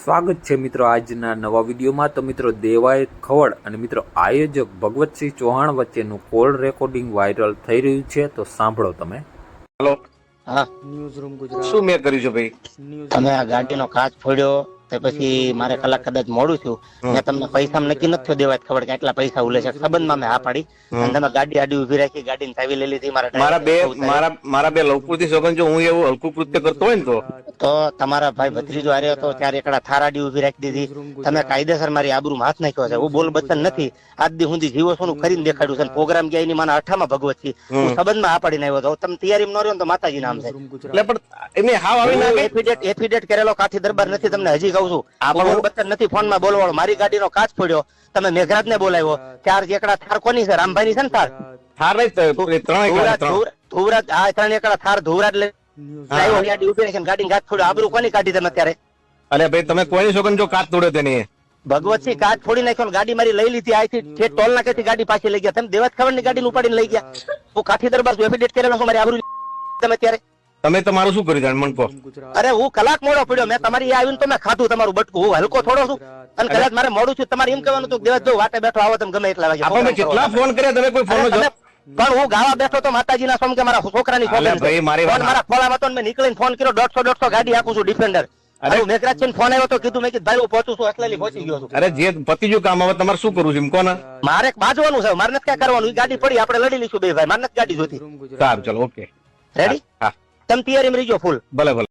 સ્વાગત છે મિત્રો આજના નવા વિડીયોમાં। તો મિત્રો દેવાય ખવડ અને મિત્રો આયોજક ભગવતસિંહ ચૌહાણ વચ્ચેનું કોલ રેકોર્ડિંગ વાયરલ થઈ રહ્યું છે, તો સાંભળો તમે। હેલો, હા, ન્યૂઝરૂમ ગુજરાત। શું મેં કર્યું છે ભાઈ? તમે આ ગાડીનો કાચ ફોડ્યો તે પછી મારે કલાક કદાચ મોડું થયું, મેં તમને પૈસા નક્કી નથી થયો દેવાય ખબર કે આટલા પૈસા ઉલે છે સંબંધમાં મેં હા પાડી અને તમે ગાડી આડી ઉભી રાખી, ગાડીની ચાવી લઈ લીધી। મારા બે લવકૃતિ સોગન જો હું એવું હલકું કૃત્ય કરતો હોય ને તો તમારા ભાઈ ભત્રીજો હાર્યો હતો ત્યારે એકડા થાર આડી ઉભી રાખી દીધી। તમે કાયદેસર મારી આબરૂમાં હાથ નાખ્યો છે। હું બોલ બચન નથી, આજ દી સુધી જીવો છું કરીને દેખાડ્યું છે। પ્રોગ્રામ ગયા એની માના 8માં ભગવત થી હું સંબંધમાં હા પાડીને આવ્યો હતો। તમે તૈયારી ન રહ્યો તો માતાજી નામ છે એટલે પણ એમને હાવ આવી ના એફિડેટ કરેલો કાઠી દરબાર નથી, તમને હજી કહું છું। આ બોલ બચન નથી ફોન માં બોલવાળો। મારી ગાડીનો કાચ ફોડ્યો, તમે મેઘરાજ ને બોલાવ્યો। ચાર એકડા થાર કોની છે? રામભાઈ ની છે ને થાર? થાર નહીં, ધુવરાજ આ 3 એકડા થાર ધુવરાજ લે ગાડી કાચ ફોડ્યો। આબરૂ કોની કાઢી તમે અત્યારે? અરે ભાઈ તમે કોઈની સોગન જો કાચ તોડ્યો તેની ભગવતસિંહ કાચ ફોડી નાખ્યો, ગાડી મારી લઈ લીધી। આથી ટોલ નાકેથી ગાડી પાછી લઈ ગયા। તમે દેવાત ખબર ની ગાડી ઉપાડીને લઈ ગયા। હું કાઠી દરબાર છું, એફિડેટ કરેલો છું, મારી આબરૂ તમે અત્યારે તમે તમારું શું કર્યું જાણ મન કહો? અરે હું કલાક મોડો પડ્યો, મેં તમારી આવીને તો મેં ખાધું તમારું બટકું। હું હલકો થોડો છું અને કદાચ મારે મોડું છું તમારે એમ કહેવાનું હતું દેવાત જો વાટે બેઠો આવો તમે ગમે એટલા વાગે। આપણે કેટલા ફોન કર્યા, તમે કોઈ ફોન પણ હું ગાવા બેઠો તો માતાજીના સોમ કે મારા છોકરાની ભાઈ મારી વાત મારા ખોલામાં તો મેં નીકળીને ફોન કર્યો 150 ગાડી આપું છું ડિફેન્ડર। અરે મેઘરાજ છે ફોન આવ્યો તો કીધું, મેં કીધું ભાઈ હું પહોંચું છું, અસલેલી પહોંચી ગયો છું। અરે જે પતિજુ કામ હવે તમારે શું કરવું છે એમ કોને? મારે બાજવાનું છે, મારે નથી ક્યાં કરવાનું। ગાડી પડી આપણે લડી લઈશું બે ભાઈ, મારે નથી ગાડી જોતી। સારું ચલો ઓકે રેડી? હા તમે તૈયારીમાં રહીજો ફૂલ। ભલે ભલે।